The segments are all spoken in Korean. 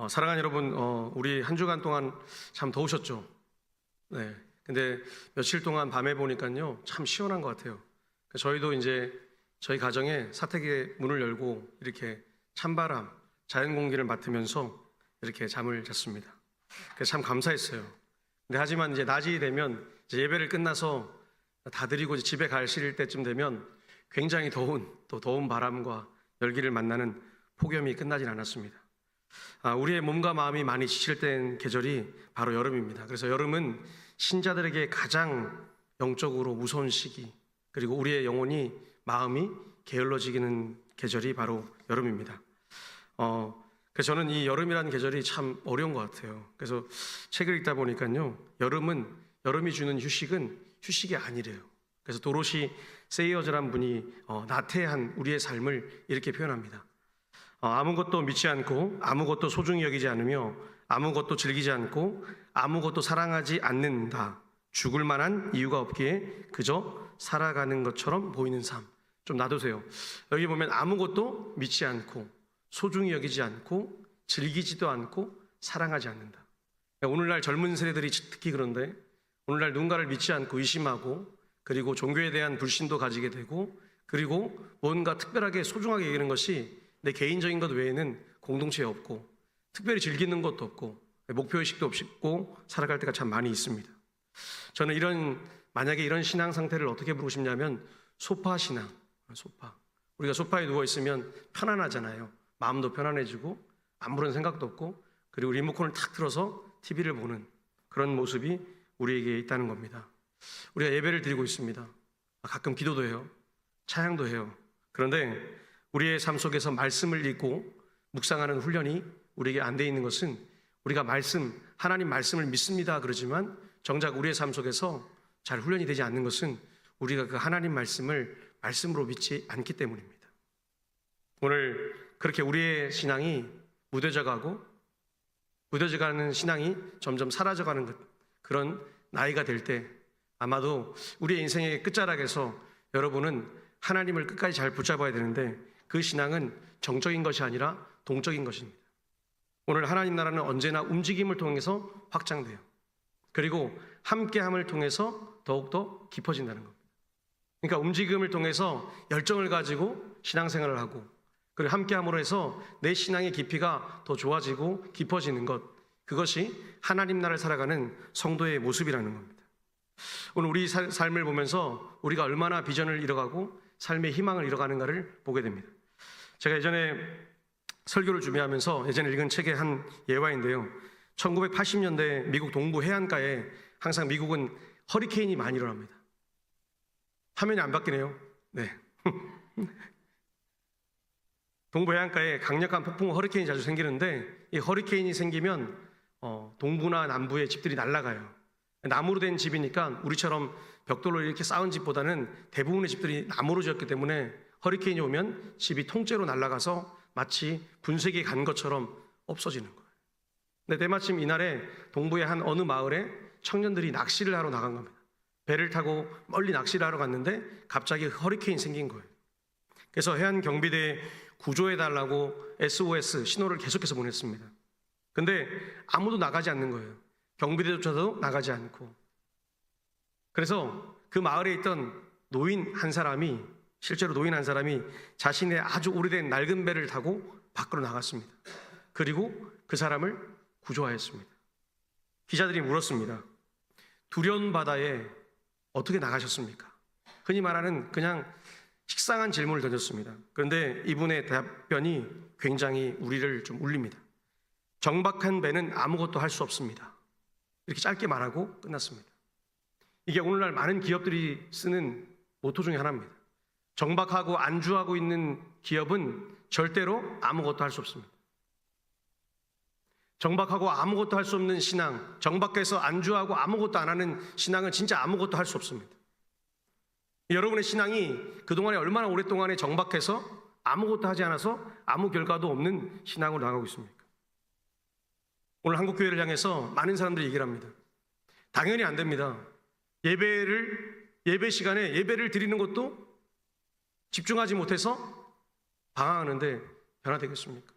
사랑하는 여러분, 우리 한 주간 동안 참 더우셨죠? 네. 근데 며칠 동안 밤에 보니까요, 참 시원한 것 같아요. 저희도 이제 저희 가정에 사택의 문을 열고 이렇게 찬바람, 자연 공기를 맡으면서 이렇게 잠을 잤습니다. 그래서 참 감사했어요. 근데 하지만 이제 낮이 되면 이제 예배를 끝나서 다 드리고 이제 집에 갈 시일 때쯤 되면 굉장히 더운 바람과 열기를 만나는 폭염이 끝나진 않았습니다. 우리의 몸과 마음이 많이 지칠 땐 계절이 바로 여름입니다. 그래서 여름은 신자들에게 가장 영적으로 무서운 시기, 그리고 우리의 영혼이 마음이 게을러지는 계절이 바로 여름입니다. 그래서 저는 이 여름이라는 계절이 참 어려운 것 같아요. 그래서 책을 읽다 보니까요, 여름이 주는 휴식은 휴식이 아니래요. 그래서 도로시 세이어즈란 분이 나태한 우리의 삶을 이렇게 표현합니다. 아무것도 믿지 않고 아무것도 소중히 여기지 않으며 아무것도 즐기지 않고 아무것도 사랑하지 않는다. 죽을 만한 이유가 없기에 그저 살아가는 것처럼 보이는 삶. 좀 놔두세요. 여기 보면 아무것도 믿지 않고 소중히 여기지 않고 즐기지도 않고 사랑하지 않는다. 오늘날 젊은 세대들이 특히 그런데 오늘날 누군가를 믿지 않고 의심하고 그리고 종교에 대한 불신도 가지게 되고 그리고 뭔가 특별하게 소중하게 여기는 것이 내 개인적인 것 외에는 공동체에 없고 특별히 즐기는 것도 없고 목표의식도 없고 살아갈 때가 참 많이 있습니다. 저는 만약에 이런 신앙 상태를 어떻게 부르고 싶냐면 소파 신앙. 우리가 소파에 누워있으면 편안하잖아요. 마음도 편안해지고 아무런 생각도 없고 그리고 리모컨을 탁 틀어서 TV를 보는 그런 모습이 우리에게 있다는 겁니다. 우리가 예배를 드리고 있습니다. 가끔 기도도 해요. 찬양도 해요. 그런데 우리의 삶 속에서 말씀을 읽고 묵상하는 훈련이 우리에게 안 돼 있는 것은 우리가 하나님 말씀을 믿습니다 그러지만 정작 우리의 삶 속에서 잘 훈련이 되지 않는 것은 우리가 그 하나님 말씀으로 믿지 않기 때문입니다. 오늘 그렇게 우리의 신앙이 무뎌져가는 신앙이 점점 사라져가는 그런 나이가 될 때 아마도 우리의 인생의 끝자락에서 여러분은 하나님을 끝까지 잘 붙잡아야 되는데 그 신앙은 정적인 것이 아니라 동적인 것입니다. 오늘 하나님 나라는 언제나 움직임을 통해서 확장돼요. 그리고 함께함을 통해서 더욱더 깊어진다는 겁니다. 그러니까 움직임을 통해서 열정을 가지고 신앙생활을 하고 그리고 함께함으로 해서 내 신앙의 깊이가 더 좋아지고 깊어지는 것, 그것이 하나님 나라를 살아가는 성도의 모습이라는 겁니다. 오늘 우리 삶을 보면서 우리가 얼마나 비전을 잃어가고 삶의 희망을 잃어가는가를 보게 됩니다. 제가 예전에 설교를 준비하면서 예전에 읽은 책의 한 예화인데요. 1980년대 미국 동부 해안가에 항상 미국은 허리케인이 많이 일어납니다. 화면이 안 바뀌네요. 네. 동부 해안가에 강력한 폭풍 허리케인이 자주 생기는데 이 허리케인이 생기면 동부나 남부의 집들이 날아가요. 나무로 된 집이니까 우리처럼 벽돌로 이렇게 쌓은 집보다는 대부분의 집들이 나무로 지었기 때문에 허리케인이 오면 집이 통째로 날아가서 마치 분쇄기에 간 것처럼 없어지는 거예요. 근데 때마침 이날에 동부의 한 어느 마을에 청년들이 낚시를 하러 나간 겁니다. 배를 타고 멀리 낚시를 하러 갔는데 갑자기 허리케인이 생긴 거예요. 그래서 해안 경비대에 구조해달라고 SOS 신호를 계속해서 보냈습니다. 근데 아무도 나가지 않는 거예요. 경비대조차도 나가지 않고. 그래서 그 마을에 있던 실제로 노인 한 사람이 자신의 아주 오래된 낡은 배를 타고 밖으로 나갔습니다. 그리고 그 사람을 구조하였습니다. 기자들이 물었습니다. 두려운 바다에 어떻게 나가셨습니까? 흔히 말하는 그냥 식상한 질문을 던졌습니다. 그런데 이분의 답변이 굉장히 우리를 좀 울립니다. 정박한 배는 아무것도 할 수 없습니다. 이렇게 짧게 말하고 끝났습니다. 이게 오늘날 많은 기업들이 쓰는 모토 중에 하나입니다. 정박하고 안주하고 있는 기업은 절대로 아무것도 할 수 없습니다. 정박하고 아무것도 할 수 없는 신앙, 정박해서 안주하고 아무것도 안 하는 신앙은 진짜 아무것도 할 수 없습니다. 여러분의 신앙이 그동안에 얼마나 오랫동안에 정박해서 아무것도 하지 않아서 아무 결과도 없는 신앙으로 나가고 있습니까? 오늘 한국교회를 향해서 많은 사람들이 얘기를 합니다. 당연히 안 됩니다. 예배 시간에 예배를 드리는 것도 집중하지 못해서 방황하는데 변화되겠습니까?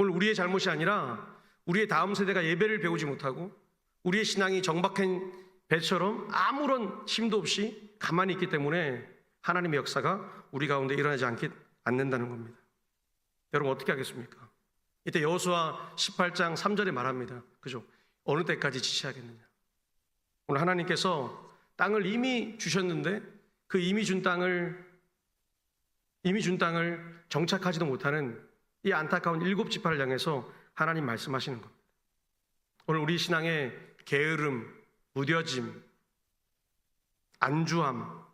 오늘 우리의 잘못이 아니라 우리의 다음 세대가 예배를 배우지 못하고 우리의 신앙이 정박한 배처럼 아무런 힘도 없이 가만히 있기 때문에 하나님의 역사가 우리 가운데 일어나지 않는다는 겁니다. 여러분 어떻게 하겠습니까? 이때 여호수아 18장 3절에 말합니다. 그죠? 어느 때까지 지체하겠느냐. 오늘 하나님께서 땅을 이미 주셨는데 그 이미 준 땅을 정착하지도 못하는 이 안타까운 7지파를 향해서 하나님 말씀하시는 겁니다. 오늘 우리 신앙의 게으름, 무뎌짐, 안주함,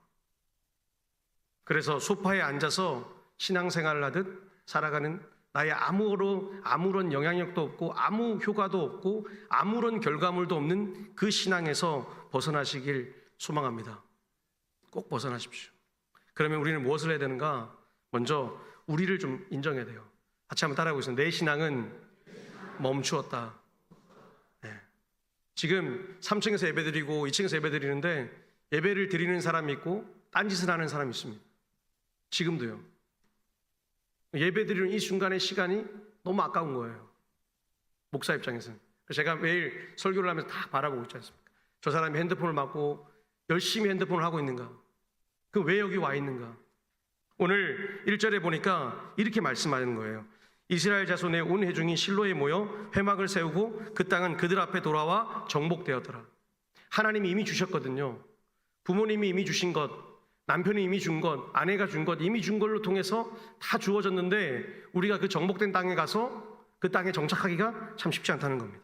그래서 소파에 앉아서 신앙생활을 하듯 살아가는 나의 아무런 영향력도 없고 아무 효과도 없고 아무런 결과물도 없는 그 신앙에서 벗어나시길 소망합니다. 꼭 벗어나십시오. 그러면 우리는 무엇을 해야 되는가? 먼저 우리를 좀 인정해야 돼요. 같이 한번 따라해보겠습니다. 내 신앙은 멈추었다. 네. 지금 3층에서 예배드리고 2층에서 예배드리는데 예배를 드리는 사람이 있고 딴짓을 하는 사람이 있습니다. 지금도요. 예배드리는 이 순간의 시간이 너무 아까운 거예요. 목사 입장에서는. 제가 매일 설교를 하면서 다 바라보고 있지 않습니까? 저 사람이 핸드폰을 맡고 열심히 핸드폰을 하고 있는가? 그럼 왜 여기 와 있는가? 오늘 1절에 보니까 이렇게 말씀하는 거예요. 이스라엘 자손의 온 회중이 실로에 모여 회막을 세우고 그 땅은 그들 앞에 돌아와 정복되었더라. 하나님이 이미 주셨거든요. 부모님이 이미 주신 것, 남편이 이미 준 것, 아내가 준 것, 이미 준 걸로 통해서 다 주어졌는데 우리가 그 정복된 땅에 가서 그 땅에 정착하기가 참 쉽지 않다는 겁니다.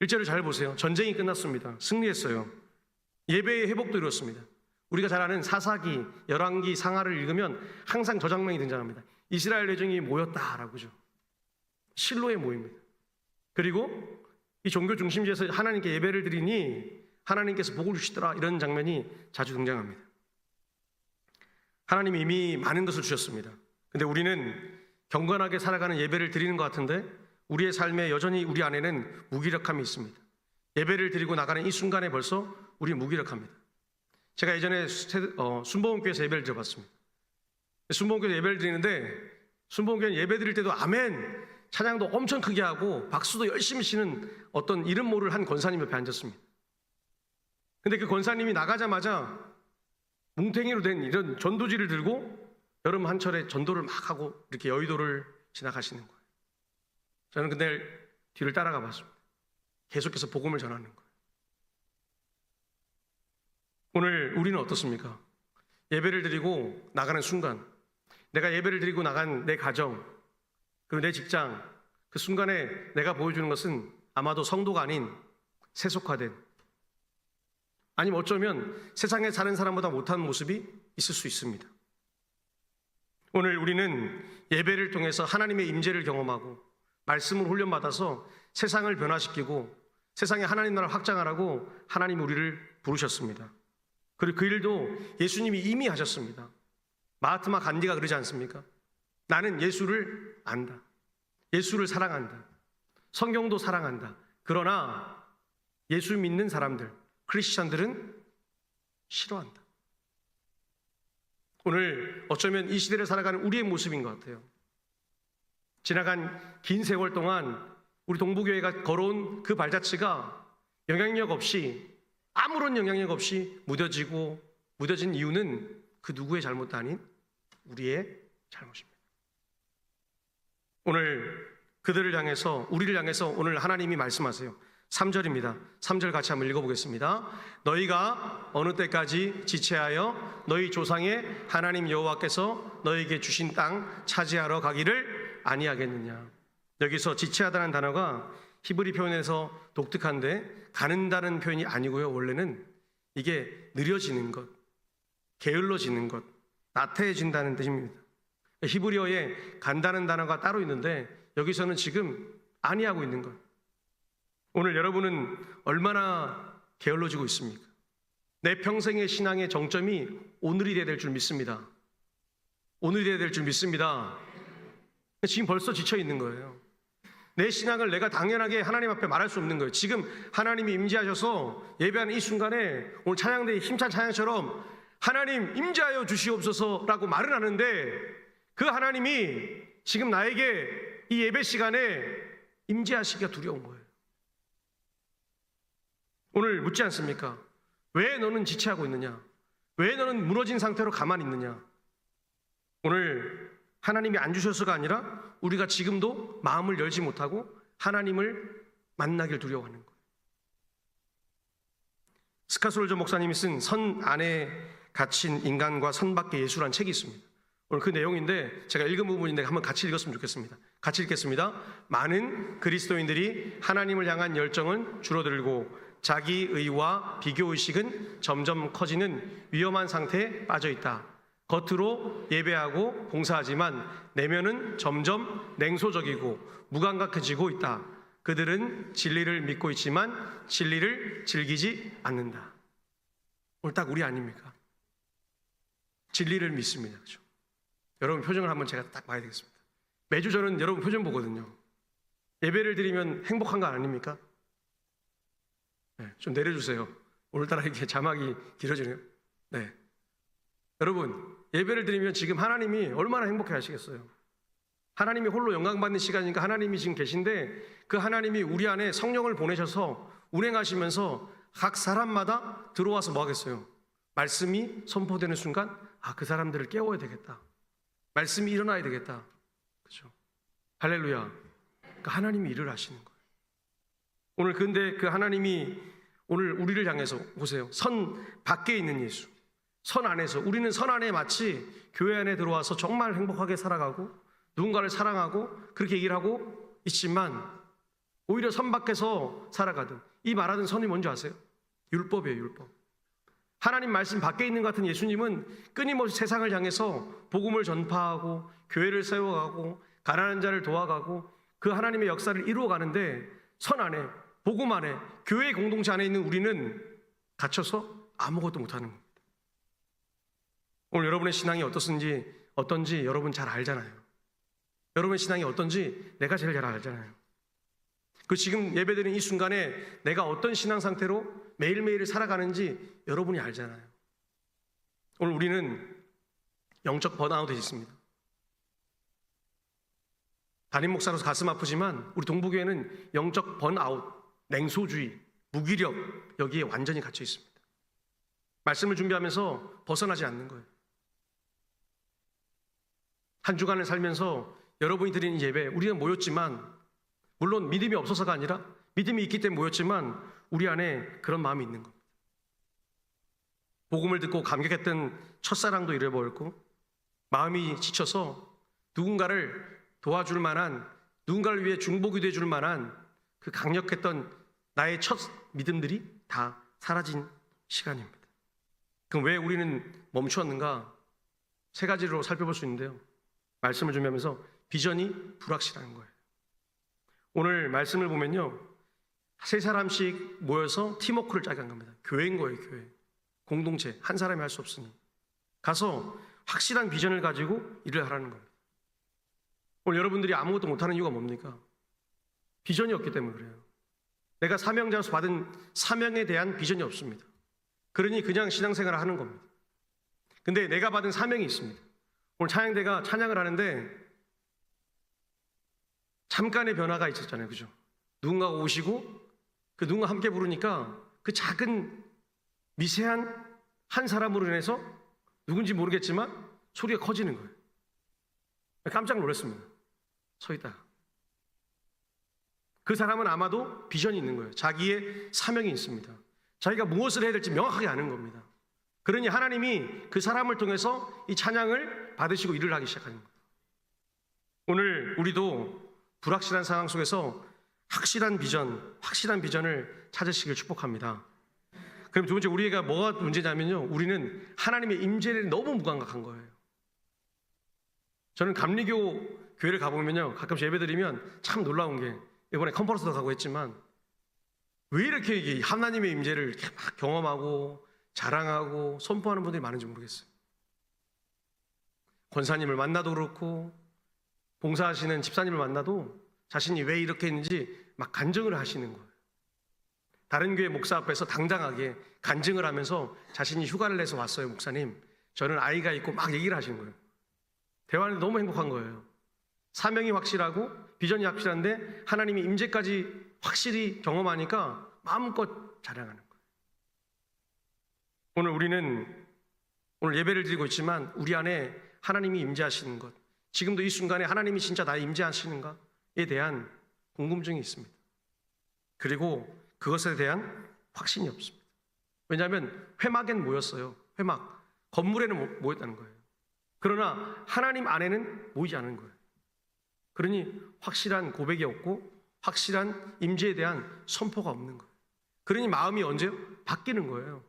1절을 잘 보세요. 전쟁이 끝났습니다. 승리했어요. 예배의 회복도 이뤘습니다. 우리가 잘 아는 사사기, 열왕기, 상하를 읽으면 항상 저 장면이 등장합니다. 이스라엘 회중이 모였다라고죠. 실로에 모입니다. 그리고 이 종교 중심지에서 하나님께 예배를 드리니 하나님께서 복을 주시더라, 이런 장면이 자주 등장합니다. 하나님이 이미 많은 것을 주셨습니다. 근데 우리는 경건하게 살아가는 예배를 드리는 것 같은데 우리의 삶에 여전히 우리 안에는 무기력함이 있습니다. 예배를 드리고 나가는 이 순간에 벌써 우리 무기력합니다. 제가 예전에 순복음교회에서 예배를 드려봤습니다. 순복음교회에서 예배를 드리는데 순복음교회 예배 드릴 때도 아멘 찬양도 엄청 크게 하고 박수도 열심히 치는 어떤 이름 모를 한 권사님 옆에 앉았습니다. 근데 그 권사님이 나가자마자 뭉탱이로 된 이런 전도지를 들고 여름 한철에 전도를 막 하고 이렇게 여의도를 지나가시는 거예요. 저는 근데 뒤를 따라가 봤습니다. 계속해서 복음을 전하는 거예요. 오늘 우리는 어떻습니까? 예배를 드리고 나가는 순간, 내가 예배를 드리고 나간 내 가정, 그리고 내 직장, 그 순간에 내가 보여주는 것은 아마도 성도가 아닌 세속화된, 아니면 어쩌면 세상에 사는 사람보다 못한 모습이 있을 수 있습니다. 오늘 우리는 예배를 통해서 하나님의 임재를 경험하고 말씀을 훈련받아서 세상을 변화시키고 세상에 하나님 나라를 확장하라고 하나님이 우리를 부르셨습니다. 그리고 그 일도 예수님이 이미 하셨습니다. 마하트마 간디가 그러지 않습니까? 나는 예수를 안다. 예수를 사랑한다. 성경도 사랑한다. 그러나 예수 믿는 사람들, 크리스찬들은 싫어한다. 오늘 어쩌면 이 시대를 살아가는 우리의 모습인 것 같아요. 지나간 긴 세월 동안 우리 동부교회가 걸어온 그 발자취가 영향력 없이, 아무런 영향력 없이 무뎌진 이유는 그 누구의 잘못도 아닌 우리의 잘못입니다. 오늘 그들을 향해서, 우리를 향해서 오늘 하나님이 말씀하세요. 3절입니다. 3절 같이 한번 읽어보겠습니다. 너희가 어느 때까지 지체하여 너희 조상의 하나님 여호와께서 너희에게 주신 땅 차지하러 가기를 아니하겠느냐. 여기서 지체하다는 단어가 히브리 표현에서 독특한데 가는다는 표현이 아니고요. 원래는 이게 느려지는 것, 게을러지는 것, 나태해진다는 뜻입니다. 히브리어에 간다는 단어가 따로 있는데 여기서는 지금 아니하고 있는 것. 오늘 여러분은 얼마나 게을러지고 있습니까? 내 평생의 신앙의 정점이 오늘이 돼야 될 줄 믿습니다. 오늘이 돼야 될 줄 믿습니다. 지금 벌써 지쳐 있는 거예요. 내 신앙을 내가 당연하게 하나님 앞에 말할 수 없는 거예요. 지금 하나님이 임재하셔서 예배하는 이 순간에 오늘 찬양대의 힘찬 찬양처럼 하나님 임재하여 주시옵소서라고 말을 하는데 그 하나님이 지금 나에게 이 예배 시간에 임재하시기가 두려운 거예요. 오늘 묻지 않습니까? 왜 너는 지체하고 있느냐? 왜 너는 무너진 상태로 가만히 있느냐? 오늘 하나님이 안 주셔서가 아니라 우리가 지금도 마음을 열지 못하고 하나님을 만나길 두려워하는 거예요. 스카솔저 목사님이 쓴 선 안에 갇힌 인간과 선 밖의 예수라는 책이 있습니다. 오늘 그 내용인데 제가 읽은 부분인데 한번 같이 읽었으면 좋겠습니다. 같이 읽겠습니다. 많은 그리스도인들이 하나님을 향한 열정은 줄어들고 자기 의와 비교의식은 점점 커지는 위험한 상태에 빠져 있다. 겉으로 예배하고 봉사하지만 내면은 점점 냉소적이고 무감각해지고 있다. 그들은 진리를 믿고 있지만 진리를 즐기지 않는다. 오늘 딱 우리 아닙니까? 진리를 믿습니다. 그렇죠? 여러분 표정을 한번 제가 딱 봐야 되겠습니다. 매주 저는 여러분 표정 보거든요. 예배를 드리면 행복한 거 아닙니까? 네, 좀 내려주세요. 오늘따라 이렇게 자막이 길어지네요. 네. 여러분, 예배를 드리면 지금 하나님이 얼마나 행복해 하시겠어요? 하나님이 홀로 영광 받는 시간이니까 하나님이 지금 계신데 그 하나님이 우리 안에 성령을 보내셔서 운행하시면서 각 사람마다 들어와서 뭐 하겠어요? 말씀이 선포되는 순간 그 사람들을 깨워야 되겠다. 말씀이 일어나야 되겠다. 그렇죠? 할렐루야. 그러니까 하나님이 일을 하시는 거예요. 오늘 근데 그 하나님이 오늘 우리를 향해서 보세요. 선 밖에 있는 예수, 선 안에서 우리는 선 안에 마치 교회 안에 들어와서 정말 행복하게 살아가고 누군가를 사랑하고 그렇게 얘기를 하고 있지만 오히려 선 밖에서 살아가든 이 말하는 선이 뭔지 아세요? 율법이에요. 율법. 하나님 말씀 밖에 있는 것 같은 예수님은 끊임없이 세상을 향해서 복음을 전파하고 교회를 세워가고 가난한 자를 도와가고 그 하나님의 역사를 이루어가는데 선 안에 복음 안에 교회 공동체 안에 있는 우리는 갇혀서 아무것도 못하는 겁니다. 오늘 여러분의 신앙이 어떤지 여러분 잘 알잖아요. 여러분의 신앙이 어떤지 내가 제일 잘 알잖아요. 그 지금 예배드리는 이 순간에 내가 어떤 신앙 상태로 매일매일을 살아가는지 여러분이 알잖아요. 오늘 우리는 영적 번아웃에 있습니다. 담임 목사로서 가슴 아프지만 우리 동부교회는 영적 번아웃, 냉소주의, 무기력 여기에 완전히 갇혀 있습니다. 말씀을 준비하면서 벗어나지 않는 거예요. 한 주간을 살면서 여러분이 드리는 예배 우리는 모였지만 물론 믿음이 없어서가 아니라 믿음이 있기 때문에 모였지만 우리 안에 그런 마음이 있는 겁니다. 복음을 듣고 감격했던 첫사랑도 잃어버렸고 마음이 지쳐서 누군가를 도와줄 만한 누군가를 위해 중보기도 해줄 만한 그 강력했던 나의 첫 믿음들이 다 사라진 시간입니다. 그럼 왜 우리는 멈추었는가? 세 가지로 살펴볼 수 있는데요. 말씀을 준비하면서 비전이 불확실한 거예요. 오늘 말씀을 보면요. 세 사람씩 모여서 팀워크를 짜게 한 겁니다. 교회인 거예요. 교회. 공동체. 한 사람이 할 수 없으니. 가서 확실한 비전을 가지고 일을 하라는 겁니다. 오늘 여러분들이 아무것도 못하는 이유가 뭡니까? 비전이 없기 때문에 그래요. 내가 사명자로서 받은 사명에 대한 비전이 없습니다. 그러니 그냥 신앙생활을 하는 겁니다. 근데 내가 받은 사명이 있습니다. 오늘 찬양대가 찬양을 하는데 잠깐의 변화가 있었잖아요. 그죠? 누군가가 오시고 그 누군가 함께 부르니까 그 작은 미세한 한 사람으로 인해서 누군지 모르겠지만 소리가 커지는 거예요. 깜짝 놀랐습니다. 서 있다가. 그 사람은 아마도 비전이 있는 거예요. 자기의 사명이 있습니다. 자기가 무엇을 해야 될지 명확하게 아는 겁니다. 그러니 하나님이 그 사람을 통해서 이 찬양을 받으시고 일을 하기 시작하는 겁니다. 오늘 우리도 불확실한 상황 속에서 확실한 비전을 찾으시길 축복합니다. 그럼 두 번째 우리가 뭐가 문제냐면요. 우리는 하나님의 임재를 너무 무감각한 거예요. 저는 감리교 교회를 가보면요. 가끔씩 예배드리면 참 놀라운 게 이번에 컨퍼런스도 가고 했지만 왜 이렇게 하나님의 임재를 이렇게 막 경험하고 자랑하고 선포하는 분들이 많은지 모르겠어요. 권사님을 만나도 그렇고 봉사하시는 집사님을 만나도 자신이 왜 이렇게 했는지 막 간증을 하시는 거예요. 다른 교회 목사 앞에서 당당하게 간증을 하면서 자신이 휴가를 내서 왔어요. 목사님, 저는 아이가 있고 막 얘기를 하시는 거예요. 대화는 너무 행복한 거예요. 사명이 확실하고 비전이 확실한데 하나님의 임재까지 확실히 경험하니까 마음껏 자랑하는 거예요. 오늘 예배를 드리고 있지만 우리 안에 하나님이 임재하시는 것, 지금도 이 순간에 하나님이 진짜 나에 임재하시는가에 대한 궁금증이 있습니다. 그리고 그것에 대한 확신이 없습니다. 왜냐하면 회막엔 모였어요. 회막, 건물에는 모였다는 거예요. 그러나 하나님 안에는 모이지 않은 거예요. 그러니 확실한 고백이 없고 확실한 임재에 대한 선포가 없는 거예요. 그러니 마음이 언제요? 바뀌는 거예요.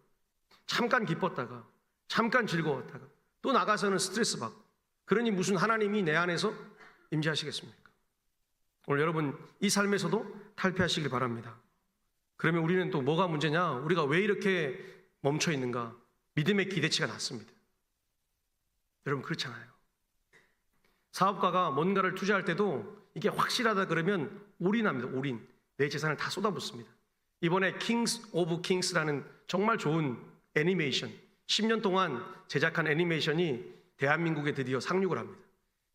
잠깐 기뻤다가 잠깐 즐거웠다가 또 나가서는 스트레스 받고, 그러니 무슨 하나님이 내 안에서 임재하시겠습니까? 오늘 여러분 이 삶에서도 탈피하시길 바랍니다. 그러면 우리는 또 뭐가 문제냐? 우리가 왜 이렇게 멈춰 있는가? 믿음의 기대치가 낮습니다. 여러분 그렇잖아요. 사업가가 뭔가를 투자할 때도 이게 확실하다 그러면 올인합니다. 올인. 내 재산을 다 쏟아붓습니다. 이번에 킹스 오브 킹스라는 정말 좋은 애니메이션, 10년 동안 제작한 애니메이션이 대한민국에 드디어 상륙을 합니다.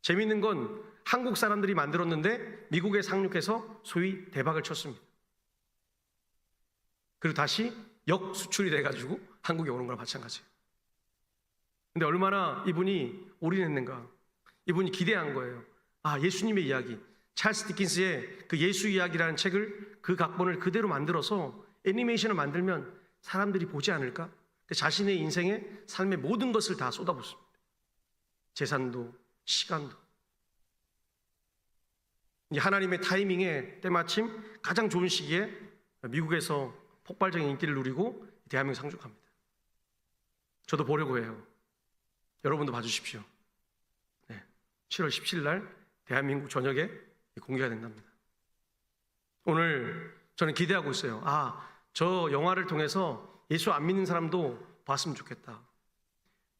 재미있는 건 한국 사람들이 만들었는데 미국에 상륙해서 소위 대박을 쳤습니다. 그리고 다시 역수출이 돼가지고 한국에 오는 거랑 마찬가지예요. 근데 얼마나 이분이 올인했는가, 이분이 기대한 거예요. 아, 예수님의 이야기, 찰스 디킨스의 그 예수 이야기라는 책을, 그 각본을 그대로 만들어서 애니메이션을 만들면 사람들이 보지 않을까? 자신의 인생의 삶의 모든 것을 다 쏟아붓습니다. 재산도 시간도. 하나님의 타이밍에 때마침 가장 좋은 시기에 미국에서 폭발적인 인기를 누리고 대한민국 상륙합니다. 저도 보려고 해요. 여러분도 봐주십시오. 7월 17일 날 대한민국 전역에 공개가 된답니다. 오늘 저는 기대하고 있어요. 아, 저 영화를 통해서 예수 안 믿는 사람도 봤으면 좋겠다.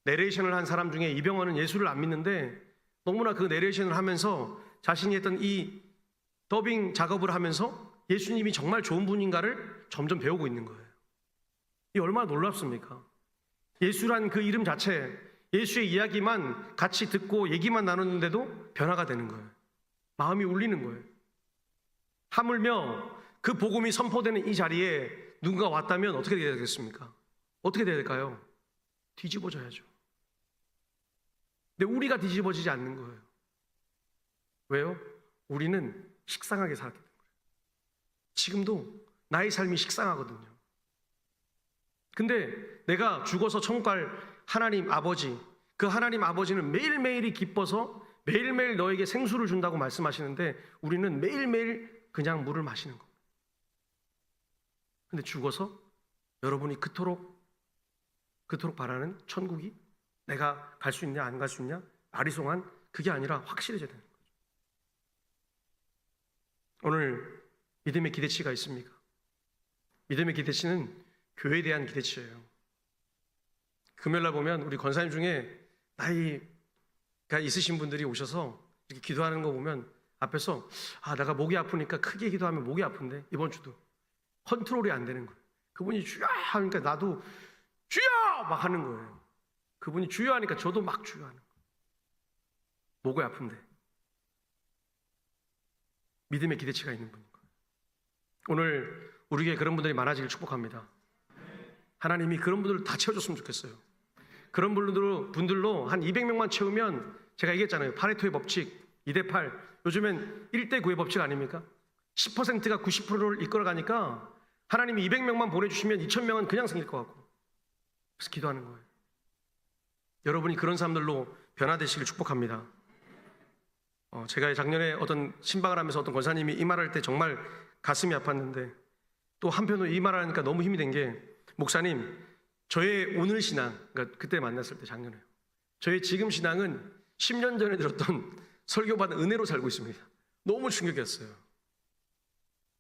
내레이션을 한 사람 중에 이병헌은 예수를 안 믿는데 너무나 그 내레이션을 하면서 자신이 했던 이 더빙 작업을 하면서 예수님이 정말 좋은 분인가를 점점 배우고 있는 거예요. 이 얼마나 놀랍습니까? 예수란 그 이름 자체, 예수의 이야기만 같이 듣고 얘기만 나눴는데도 변화가 되는 거예요. 마음이 울리는 거예요. 하물며 그 복음이 선포되는 이 자리에 누군가 왔다면 어떻게 돼야 되겠습니까? 어떻게 돼야 될까요? 뒤집어져야죠. 근데 우리가 뒤집어지지 않는 거예요. 왜요? 우리는 식상하게 살았기 때문에. 지금도 나의 삶이 식상하거든요. 근데 내가 죽어서 천국 갈 하나님 아버지, 그 하나님 아버지는 매일매일이 기뻐서 매일매일 너에게 생수를 준다고 말씀하시는데 우리는 매일매일 그냥 물을 마시는 겁니다. 근데 죽어서 여러분이 그토록 바라는 천국이 내가 갈 수 있냐 안 갈 수 있냐 아리송한 그게 아니라 확실해져야 되는 거죠. 오늘 믿음의 기대치가 있습니까? 믿음의 기대치는 교회에 대한 기대치예요. 금요일날 보면 우리 권사님 중에 나이가 있으신 분들이 오셔서 이렇게 기도하는 거 보면 앞에서 내가 목이 아프니까 크게 기도하면 목이 아픈데 이번 주도 컨트롤이 안 되는 거예요. 그분이 주여 하니까 나도 주여 막 하는 거예요. 그분이 주여 하니까 저도 막 주여 하는 거예요. 목이 아픈데. 믿음의 기대치가 있는 분인 거예요. 오늘 우리에게 그런 분들이 많아지길 축복합니다. 하나님이 그런 분들을 다 채워줬으면 좋겠어요. 그런 분들로 한 200명만 채우면 제가 얘기했잖아요. 파레토의 법칙 2대8. 요즘엔 1대9의 법칙 아닙니까? 10%가 90%를 이끌어가니까 하나님이 200명만 보내주시면 2000명은 그냥 생길 것 같고. 그래서 기도하는 거예요. 여러분이 그런 사람들로 변화되시길 축복합니다. 제가 작년에 어떤 신방을 하면서 어떤 권사님이 이 말할 때 정말 가슴이 아팠는데 또 한편으로 이 말을 하니까 너무 힘이 된 게, 목사님, 저의 오늘 신앙, 그러니까 그때 만났을 때 작년에 저의 지금 신앙은 10년 전에 들었던 설교받은 은혜로 살고 있습니다. 너무 충격이었어요.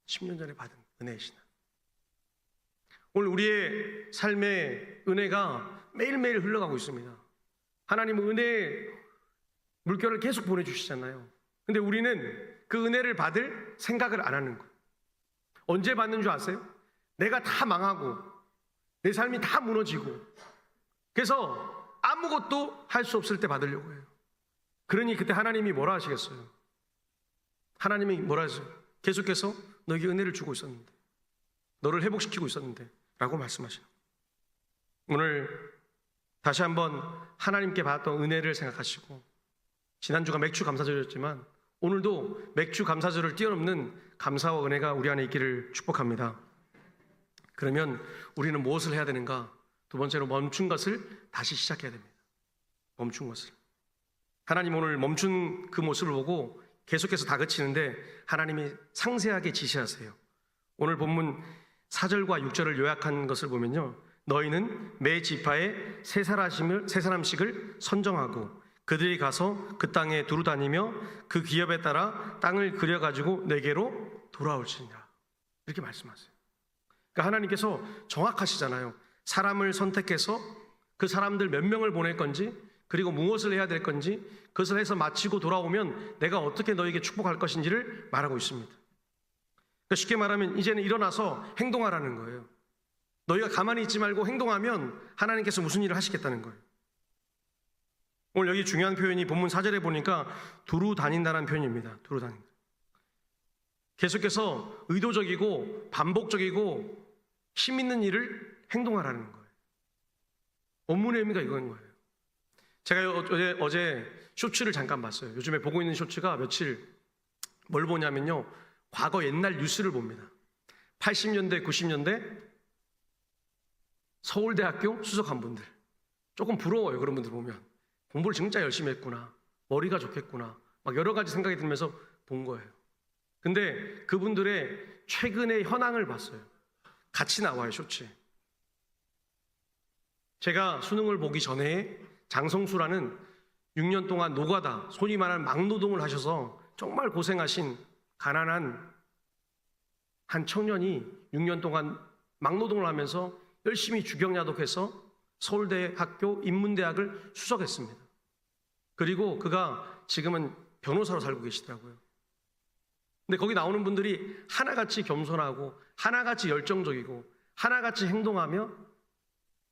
10년 전에 받은 은혜의 신앙. 오늘 우리의 삶의 은혜가 매일매일 흘러가고 있습니다. 하나님은 은혜의 물결을 계속 보내주시잖아요. 근데 우리는 그 은혜를 받을 생각을 안 하는 거예요. 언제 받는 줄 아세요? 내가 다 망하고 내 삶이 다 무너지고 그래서 아무것도 할 수 없을 때 받으려고 해요. 그러니 그때 하나님이 뭐라 하시겠어요? 하나님이 뭐라 하죠? 계속해서 너에게 은혜를 주고 있었는데, 너를 회복시키고 있었는데 라고 말씀하시는 거예요. 오늘 다시 한번 하나님께 받았던 은혜를 생각하시고, 지난주가 맥주 감사절이었지만 오늘도 맥주 감사절을 뛰어넘는 감사와 은혜가 우리 안에 있기를 축복합니다. 그러면 우리는 무엇을 해야 되는가? 두 번째로 멈춘 것을 다시 시작해야 됩니다. 멈춘 것을. 하나님 오늘 멈춘 그 모습을 보고 계속해서 다그치는데 하나님이 상세하게 지시하세요. 오늘 본문 4절과 6절을 요약한 것을 보면요, 너희는 매 지파에 세 사람씩을 선정하고 그들이 가서 그 땅에 두루 다니며 그 기업에 따라 땅을 그려가지고 내게로 돌아올지니라. 이렇게 말씀하세요. 그러니까 하나님께서 정확하시잖아요. 사람을 선택해서 그 사람들 몇 명을 보낼 건지, 그리고 무엇을 해야 될 건지, 그것을 해서 마치고 돌아오면 내가 어떻게 너에게 축복할 것인지를 말하고 있습니다. 그러니까 쉽게 말하면 이제는 일어나서 행동하라는 거예요. 너희가 가만히 있지 말고 행동하면 하나님께서 무슨 일을 하시겠다는 거예요. 오늘 여기 중요한 표현이 본문 4절에 보니까 두루 다닌다는 표현입니다. 두루 다닌다. 계속해서 의도적이고 반복적이고 힘 있는 일을 행동하라는 거예요. 본문의 의미가 이건 거예요. 제가 어제 쇼츠를 잠깐 봤어요. 요즘에 보고 있는 쇼츠가 며칠 뭘 보냐면요, 과거 옛날 뉴스를 봅니다. 80년대, 90년대 서울대학교 수석한 분들. 조금 부러워요. 그런 분들 보면 공부를 진짜 열심히 했구나, 머리가 좋겠구나, 막 여러 가지 생각이 들면서 본 거예요. 근데 그분들의 최근의 현황을 봤어요. 같이 나와요, 쇼츠에. 제가 수능을 보기 전에 장성수라는 6년 동안 노가다, 소위 말하는 막노동을 하셔서 정말 고생하신 가난한 한 청년이 6년 동안 막노동을 하면서 열심히 주경야독해서 서울대학교 인문대학을 수석했습니다. 그리고 그가 지금은 변호사로 살고 계시더라고요. 근데 거기 나오는 분들이 하나같이 겸손하고 하나같이 열정적이고 하나같이 행동하며,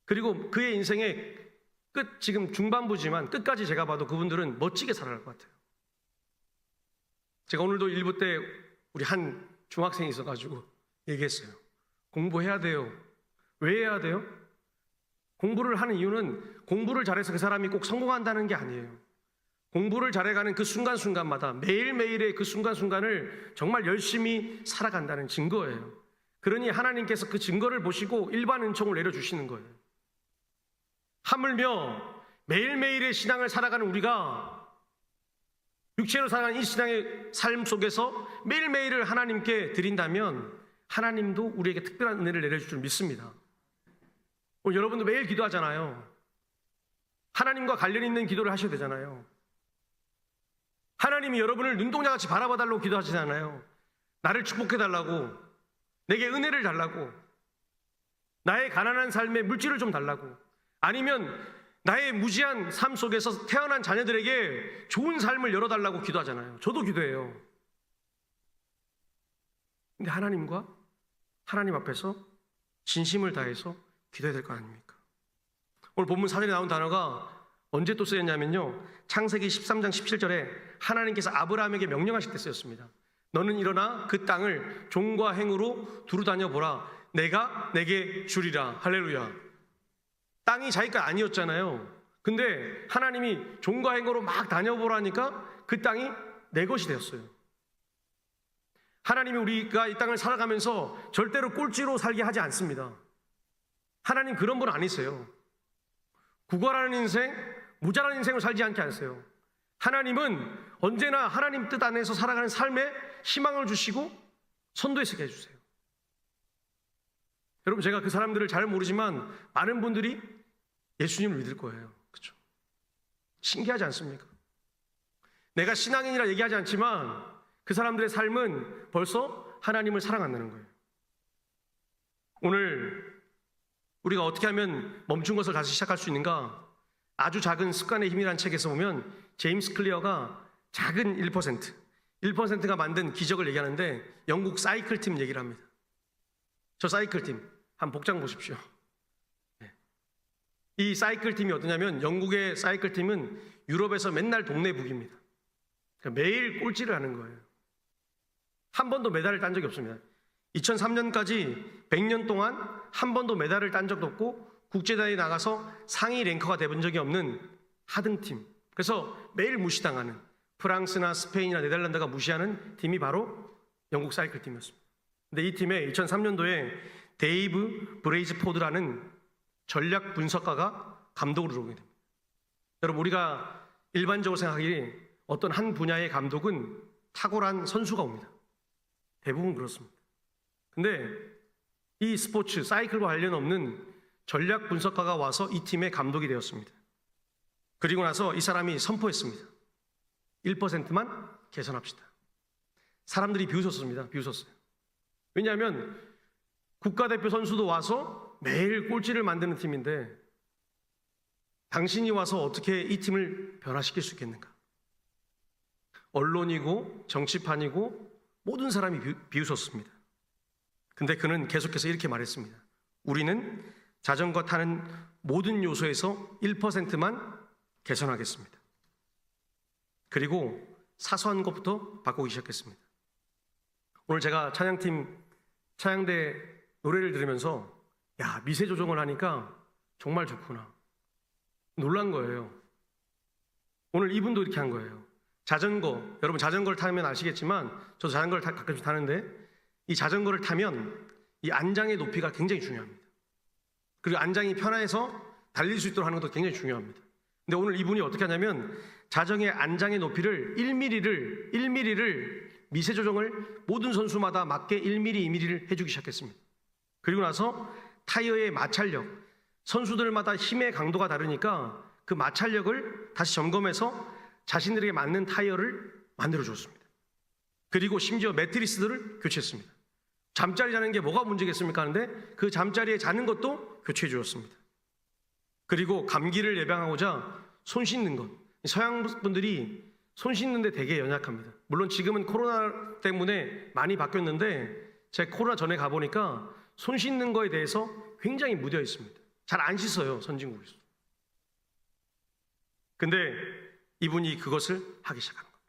그리고 그의 인생의 끝, 지금 중반부지만 끝까지 제가 봐도 그분들은 멋지게 살아갈 것 같아요. 제가 오늘도 일부 때 우리 한 중학생이 있어가지고 얘기했어요. 공부해야 돼요. 왜 해야 돼요? 공부를 하는 이유는 공부를 잘해서 그 사람이 꼭 성공한다는 게 아니에요. 공부를 잘해가는 그 순간순간마다 매일매일의 그 순간순간을 정말 열심히 살아간다는 증거예요. 그러니 하나님께서 그 증거를 보시고 일반 은총을 내려주시는 거예요. 하물며 매일매일의 신앙을 살아가는 우리가 육체로 살아가는 이 신앙의 삶 속에서 매일매일을 하나님께 드린다면 하나님도 우리에게 특별한 은혜를 내려줄 줄 믿습니다. 오늘 여러분도 매일 기도하잖아요. 하나님과 관련 있는 기도를 하셔야 되잖아요. 하나님이 여러분을 눈동자같이 바라봐달라고 기도하시잖아요. 나를 축복해달라고, 내게 은혜를 달라고, 나의 가난한 삶에 물질을 좀 달라고, 아니면 나의 무지한 삶 속에서 태어난 자녀들에게 좋은 삶을 열어달라고 기도하잖아요. 저도 기도해요. 근데 하나님과 하나님 앞에서 진심을 다해서 기도해야 될 거 아닙니까? 오늘 본문 4절에 나온 단어가 언제 또 쓰였냐면요, 창세기 13장 17절에 하나님께서 아브라함에게 명령하실 때 쓰였습니다. 너는 일어나 그 땅을 종과 행으로 두루 다녀보라. 내가 내게 주리라. 할렐루야. 땅이 자기 것 아니었잖아요. 근데 하나님이 종과 행으로 막 다녀보라니까 그 땅이 내 것이 되었어요. 하나님이 우리가 이 땅을 살아가면서 절대로 꼴찌로 살게 하지 않습니다. 하나님 그런 분 아니세요. 구걸하는 인생, 모자란 인생을 살지 않게 하세요. 하나님은 언제나 하나님 뜻 안에서 살아가는 삶에 희망을 주시고 선도해서게 해주세요. 여러분, 제가 그 사람들을 잘 모르지만 많은 분들이 예수님을 믿을 거예요. 그렇죠? 신기하지 않습니까? 내가 신앙인이라 얘기하지 않지만 그 사람들의 삶은 벌써 하나님을 사랑한다는 거예요. 오늘 우리가 어떻게 하면 멈춘 것을 다시 시작할 수 있는가? 아주 작은 습관의 힘이라는 책에서 보면 제임스 클리어가 작은 1%가 만든 기적을 얘기하는데 영국 사이클 팀 얘기를 합니다. 저 사이클 팀 한번 복장 보십시오. 이 사이클 팀이 어떠냐면, 영국의 사이클 팀은 유럽에서 맨날 동네 북입니다. 그러니까 매일 꼴찌를 하는 거예요. 한 번도 메달을 딴 적이 없습니다. 2003년까지 100년 동안 한 번도 메달을 딴 적도 없고 국제대회에 나가서 상위 랭커가 돼본 적이 없는 하등팀. 그래서 매일 무시당하는 프랑스나 스페인이나 네덜란드가 무시하는 팀이 바로 영국 사이클 팀이었습니다. 근데 이 팀에 2003년도에 데이브 브레이즈포드라는 전략 분석가가 감독으로 들어오게 됩니다. 여러분, 우리가 일반적으로 생각하기에 어떤 한 분야의 감독은 탁월한 선수가 옵니다. 대부분 그렇습니다. 근데 이 스포츠, 사이클과 관련 없는 전략 분석가가 와서 이 팀의 감독이 되었습니다. 그리고 나서 이 사람이 선포했습니다. 1%만 개선합시다. 사람들이 비웃었습니다. 비웃었어요. 왜냐하면 국가대표 선수도 와서 매일 꼴찌를 만드는 팀인데 당신이 와서 어떻게 이 팀을 변화시킬 수 있겠는가? 언론이고 정치판이고 모든 사람이 비웃었습니다. 근데 그는 계속해서 이렇게 말했습니다. 우리는 자전거 타는 모든 요소에서 1%만 개선하겠습니다. 그리고 사소한 것부터 바꾸기 시작했습니다. 오늘 제가 찬양대 노래를 들으면서 야, 미세 조정을 하니까 정말 좋구나. 놀란 거예요. 오늘 이분도 이렇게 한 거예요. 자전거, 여러분 자전거를 타면 아시겠지만 저도 자전거를 가끔씩 타는데 이 자전거를 타면 이 안장의 높이가 굉장히 중요합니다. 그리고 안장이 편해서 달릴 수 있도록 하는 것도 굉장히 중요합니다. 근데 오늘 이분이 어떻게 하냐면 자전거의 안장의 높이를 1mm를 미세 조정을 모든 선수마다 맞게 1mm, 2mm를 해주기 시작했습니다. 그리고 나서 타이어의 마찰력, 선수들마다 힘의 강도가 다르니까 그 마찰력을 다시 점검해서 자신들에게 맞는 타이어를 만들어 줬습니다. 그리고 심지어 매트리스들을 교체했습니다. 잠자리 자는 게 뭐가 문제겠습니까 하는데 그 잠자리에 자는 것도 교체해 주었습니다. 그리고 감기를 예방하고자 손 씻는 것. 서양 분들이 손 씻는 데 되게 연약합니다. 물론 지금은 코로나 때문에 많이 바뀌었는데 제가 코로나 전에 가보니까 손 씻는 거에 대해서 굉장히 무뎌 있습니다. 잘 안 씻어요, 선진국에서. 근데 이분이 그것을 하기 시작하는 겁니다.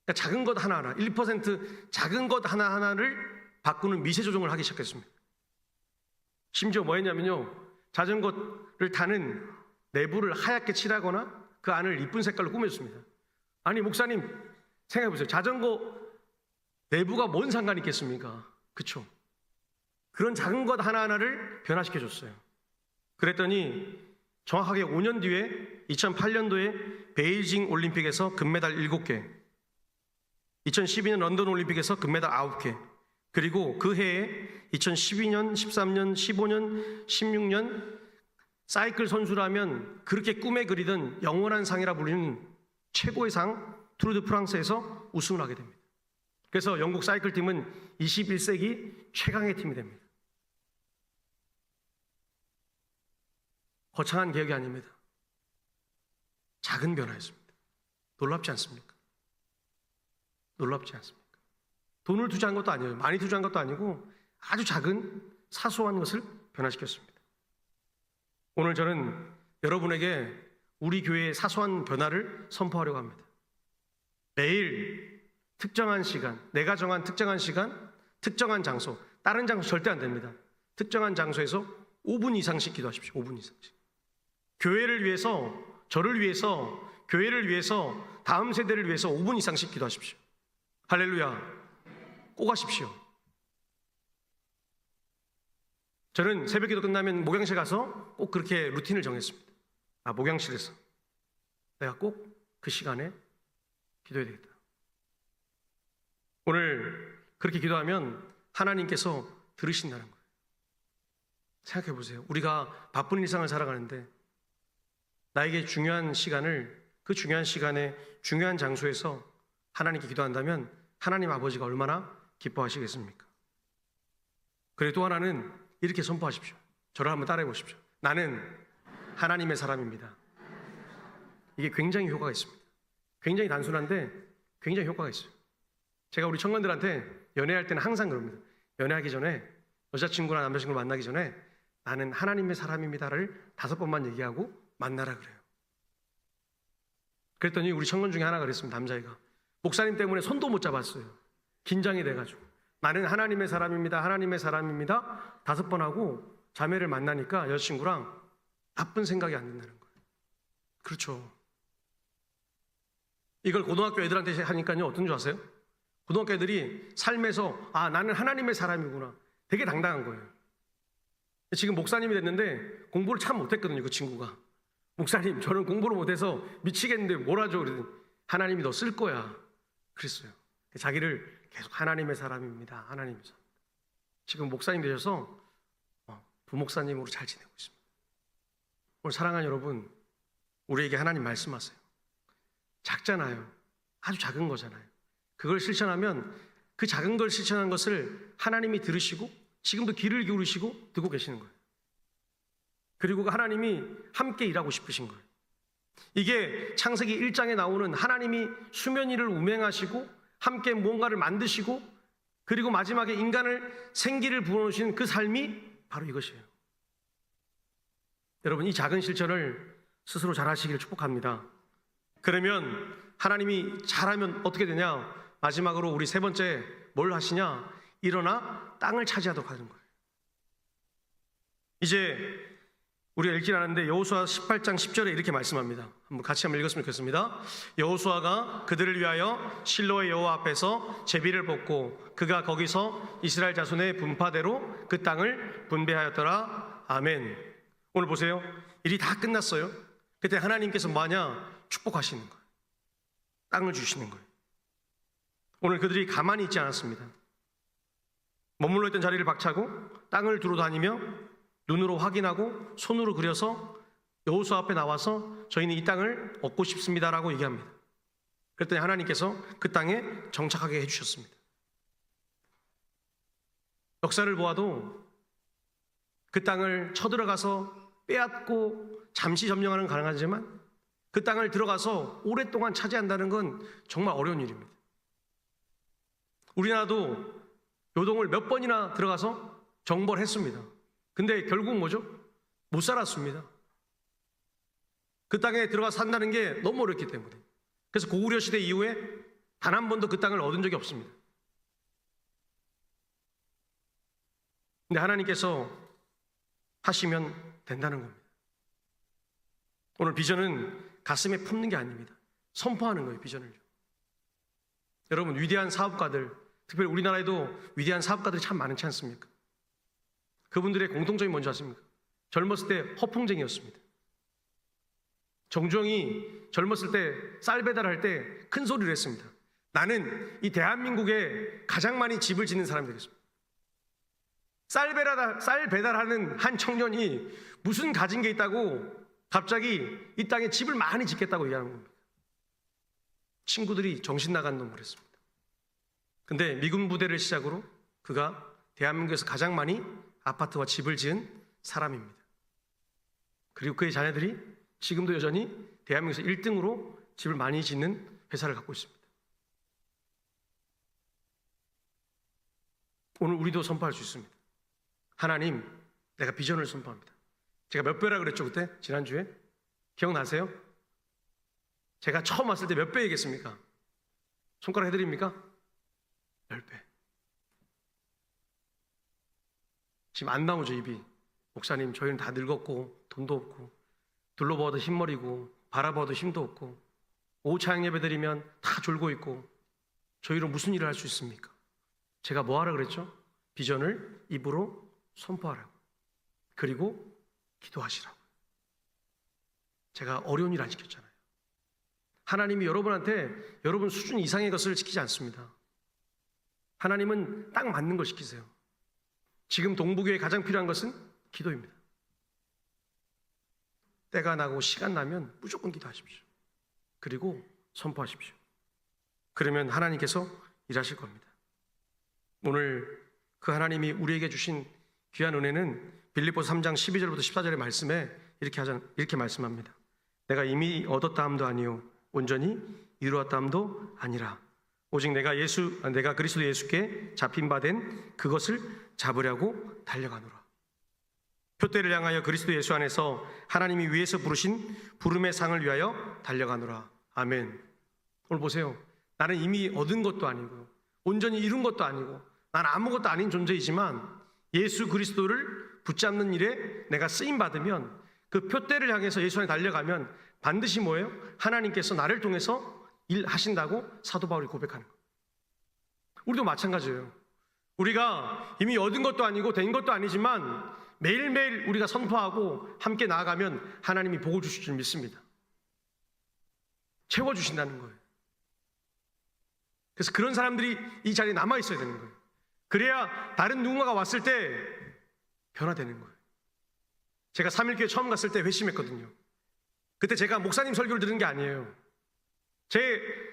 그러니까 작은 것 하나하나, 1% 작은 것 하나하나를 바꾸는 미세 조정을 하기 시작했습니다. 심지어 뭐 했냐면요, 자전거를 타는 내부를 하얗게 칠하거나 그 안을 이쁜 색깔로 꾸며줬습니다. 아니 목사님 생각해보세요. 자전거 내부가 뭔 상관이 있겠습니까? 그쵸? 그런 작은 것 하나하나를 변화시켜줬어요. 그랬더니 정확하게 5년 뒤에 2008년도에 베이징 올림픽에서 금메달 7개, 2012년 런던 올림픽에서 금메달 9개, 그리고 그 해에 2012년, 13년, 15년, 16년 사이클 선수라면 그렇게 꿈에 그리던 영원한 상이라 불리는 최고의 상 투르 드 프랑스에서 우승을 하게 됩니다. 그래서 영국 사이클 팀은 21세기 최강의 팀이 됩니다. 거창한 계획이 아닙니다. 작은 변화였습니다. 놀랍지 않습니까? 놀랍지 않습니까? 돈을 투자한 것도 아니에요. 많이 투자한 것도 아니고 아주 작은 사소한 것을 변화시켰습니다. 오늘 저는 여러분에게 우리 교회의 사소한 변화를 선포하려고 합니다. 매일 특정한 시간, 내가 정한 특정한 시간, 특정한 장소, 다른 장소 절대 안 됩니다. 특정한 장소에서 5분 이상씩 기도하십시오. 5분 이상씩. 교회를 위해서, 저를 위해서, 교회를 위해서, 다음 세대를 위해서 5분 이상씩 기도하십시오. 할렐루야. 꼭 하십시오. 저는 새벽 기도 끝나면 목양실 가서 꼭 그렇게 루틴을 정했습니다. 목양실에서 내가 꼭 그 시간에 기도해야 되겠다. 오늘 그렇게 기도하면 하나님께서 들으신다는 거예요. 생각해 보세요. 우리가 바쁜 일상을 살아가는데 나에게 중요한 시간을, 그 중요한 시간에 중요한 장소에서 하나님께 기도한다면 하나님 아버지가 얼마나 기뻐하시겠습니까? 그리고 또 하나는 이렇게 선포하십시오. 저를 한번 따라해 보십시오. 나는 하나님의 사람입니다. 이게 굉장히 효과가 있습니다. 굉장히 단순한데 굉장히 효과가 있어요. 제가 우리 청년들한테 연애할 때는 항상 그럽니다. 연애하기 전에, 여자친구나 남자친구를 만나기 전에 나는 하나님의 사람입니다를 5번만 얘기하고 만나라 그래요. 그랬더니 우리 청년 중에 하나가 그랬습니다. 남자애가 목사님 때문에 손도 못 잡았어요. 긴장이 돼가지고 나는 하나님의 사람입니다. 하나님의 사람입니다. 5번 하고 자매를 만나니까 여자친구랑 나쁜 생각이 안 든다는 거예요. 그렇죠. 이걸 고등학교 애들한테 하니까요 어떤 줄 아세요? 고등학교 애들이 삶에서 나는 하나님의 사람이구나 되게 당당한 거예요. 지금 목사님이 됐는데 공부를 참 못했거든요. 그 친구가 목사님 저는 공부를 못해서 미치겠는데 뭘 하죠? 그랬더니 하나님이 너 쓸 거야 그랬어요. 자기를 계속 하나님의 사람입니다. 하나님의 사람. 지금 목사님 되셔서 부목사님으로 잘 지내고 있습니다. 오늘 사랑하는 여러분, 우리에게 하나님 말씀하세요. 작잖아요. 아주 작은 거잖아요. 그걸 실천하면 그 작은 걸 실천한 것을 하나님이 들으시고 지금도 귀를 기울이시고 듣고 계시는 거예요. 그리고 하나님이 함께 일하고 싶으신 거예요. 이게 창세기 1장에 나오는 하나님이 수면 위를 운행하시고 함께 무언가를 만드시고 그리고 마지막에 인간을 생기를 부어놓으신 그 삶이 바로 이것이에요. 여러분, 이 작은 실천을 스스로 잘하시기를 축복합니다. 그러면 하나님이 잘하면 어떻게 되냐? 마지막으로 우리 세 번째 뭘 하시냐? 일어나 땅을 차지하도록 하는 거예요. 이제 우리가 읽질 않았는데 여호수아 18장 10절에 이렇게 말씀합니다. 같이 한번 읽었으면 좋겠습니다. 여호수아가 그들을 위하여 실로의 여호와 앞에서 제비를 뽑고 그가 거기서 이스라엘 자손의 분파대로 그 땅을 분배하였더라. 아멘. 오늘 보세요. 일이 다 끝났어요. 그때 하나님께서 뭐하냐? 축복하시는 거예요. 땅을 주시는 거예요. 오늘 그들이 가만히 있지 않았습니다. 머물러 있던 자리를 박차고 땅을 두루 다니며 눈으로 확인하고 손으로 그려서 여호수아 앞에 나와서 저희는 이 땅을 얻고 싶습니다라고 얘기합니다. 그랬더니 하나님께서 그 땅에 정착하게 해주셨습니다. 역사를 보아도 그 땅을 쳐들어가서 빼앗고 잠시 점령하는 건 가능하지만 그 땅을 들어가서 오랫동안 차지한다는 건 정말 어려운 일입니다. 우리나라도 요동을 몇 번이나 들어가서 정벌을 했습니다. 근데 결국 뭐죠? 못 살았습니다. 그 땅에 들어가서 산다는 게 너무 어렵기 때문에. 그래서 고구려 시대 이후에 단 한 번도 그 땅을 얻은 적이 없습니다. 근데 하나님께서 하시면 된다는 겁니다. 오늘 비전은 가슴에 품는 게 아닙니다. 선포하는 거예요, 비전을요. 여러분, 위대한 사업가들, 특별히 우리나라에도 위대한 사업가들이 참 많지 않습니까? 그분들의 공통점이 뭔지 아십니까? 젊었을 때 허풍쟁이였습니다. 정주영이 젊었을 때 쌀 배달할 때 큰 소리를 했습니다. 나는 이 대한민국에 가장 많이 집을 짓는 사람이 되겠습니다. 쌀 배달하는 한 청년이 무슨 가진 게 있다고 갑자기 이 땅에 집을 많이 짓겠다고 얘기하는 겁니다. 친구들이 정신 나간 놈을 했습니다. 근데 미군 부대를 시작으로 그가 대한민국에서 가장 많이 아파트와 집을 지은 사람입니다. 그리고 그의 자녀들이 지금도 여전히 대한민국에서 1등으로 집을 많이 짓는 회사를 갖고 있습니다. 오늘 우리도 선포할 수 있습니다. 하나님, 내가 비전을 선포합니다. 제가 몇 배라 그랬죠 그때? 지난주에? 기억나세요? 제가 처음 왔을 때 몇 배 얘기했습니까? 손가락 해드립니까? 10배. 지금 안 나오죠, 입이. 목사님, 저희는 다 늙었고 돈도 없고 둘러보아도 흰머리고 바라봐도 힘도 없고 오후 차양 예배 드리면 다 졸고 있고 저희로 무슨 일을 할 수 있습니까? 제가 뭐 하라 그랬죠? 비전을 입으로 선포하라고. 그리고 기도하시라고. 제가 어려운 일 안 시켰잖아요. 하나님이 여러분한테 여러분 수준 이상의 것을 시키지 않습니다. 하나님은 딱 맞는 걸 시키세요. 지금 동부교회에 가장 필요한 것은 기도입니다. 때가 나고 시간 나면 무조건 기도하십시오. 그리고 선포하십시오. 그러면 하나님께서 일하실 겁니다. 오늘 그 하나님이 우리에게 주신 귀한 은혜는 빌립보서 3장 12절부터 14절의 말씀에 이렇게 말씀합니다. 내가 이미 얻었다 함도 아니요 온전히 이루었다 함도 아니라 오직 내가 그리스도 예수께 잡힌 바 된 그것을 잡으려고 달려가노라. 표대를 향하여 그리스도 예수 안에서 하나님이 위에서 부르신 부름의 상을 위하여 달려가노라. 아멘. 오늘 보세요. 나는 이미 얻은 것도 아니고 온전히 이룬 것도 아니고 난 아무것도 아닌 존재이지만 예수 그리스도를 붙잡는 일에 내가 쓰임 받으면 그 표대를 향해서 예수 안에 달려가면 반드시 뭐예요? 하나님께서 나를 통해서 일하신다고 사도 바울이 고백하는 거예요. 우리도 마찬가지예요. 우리가 이미 얻은 것도 아니고 된 것도 아니지만 매일매일 우리가 선포하고 함께 나아가면 하나님이 복을 주실 줄 믿습니다. 채워주신다는 거예요. 그래서 그런 사람들이 이 자리에 남아있어야 되는 거예요. 그래야 다른 누군가가 왔을 때 변화되는 거예요. 제가 3.1교회 처음 갔을 때 회심했거든요. 그때 제가 목사님 설교를 들은 게 아니에요.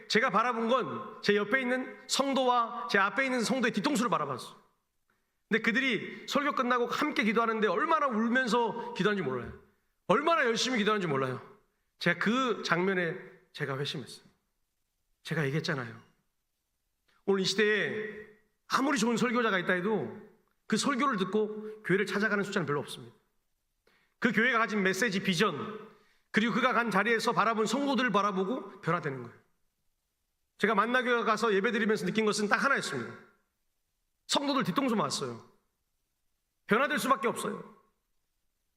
제가 바라본 건 제 옆에 있는 성도와 제 앞에 있는 성도의 뒤통수를 바라봤어요. 근데 그들이 설교 끝나고 함께 기도하는데 얼마나 울면서 기도하는지 몰라요. 얼마나 열심히 기도하는지 몰라요. 제가 그 장면에 제가 회심했어요. 제가 얘기했잖아요. 오늘 이 시대에 아무리 좋은 설교자가 있다 해도 그 설교를 듣고 교회를 찾아가는 숫자는 별로 없습니다. 그 교회가 가진 메시지, 비전, 그리고 그가 간 자리에서 바라본 성도들을 바라보고 변화되는 거예요. 제가 만나교회 가서 예배드리면서 느낀 것은 딱 하나였습니다. 성도들 뒤통수 맞았어요. 변화될 수밖에 없어요.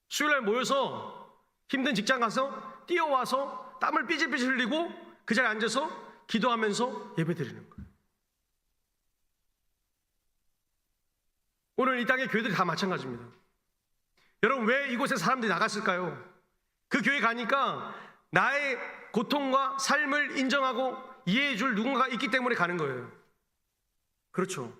수요일날 모여서 힘든 직장 가서 뛰어와서 땀을 삐질삐질 흘리고 그 자리에 앉아서 기도하면서 예배드리는 거예요. 오늘 이 땅의 교회들이 다 마찬가지입니다. 여러분, 왜 이곳에 사람들이 나갔을까요? 그 교회 가니까 나의 고통과 삶을 인정하고 이해해 줄 누군가가 있기 때문에 가는 거예요. 그렇죠.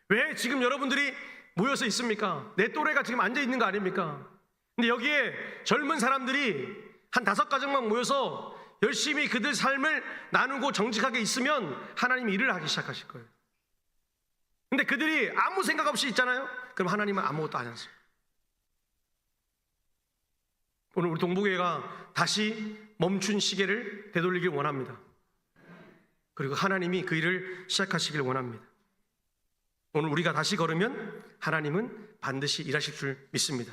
왜 지금 여러분들이 모여서 있습니까? 내 또래가 지금 앉아 있는 거 아닙니까? 근데 여기에 젊은 사람들이 한 5가정만 모여서 열심히 그들 삶을 나누고 정직하게 있으면 하나님이 일을 하기 시작하실 거예요. 근데 그들이 아무 생각 없이 있잖아요? 그럼 하나님은 아무것도 안 하세요. 오늘 우리 동부교회가 다시 멈춘 시계를 되돌리길 원합니다. 그리고 하나님이 그 일을 시작하시길 원합니다. 오늘 우리가 다시 걸으면 하나님은 반드시 일하실 줄 믿습니다.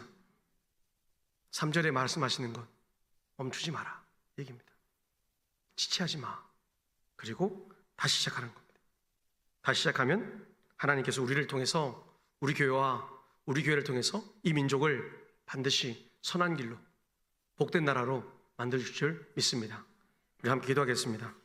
3절에 말씀하시는 것, 멈추지 마라 얘기입니다. 지체하지 마. 그리고 다시 시작하는 겁니다. 다시 시작하면 하나님께서 우리를 통해서 우리 교회와 우리 교회를 통해서 이 민족을 반드시 선한 길로 복된 나라로 만들어줄 줄 믿습니다. 우리 함께 기도하겠습니다.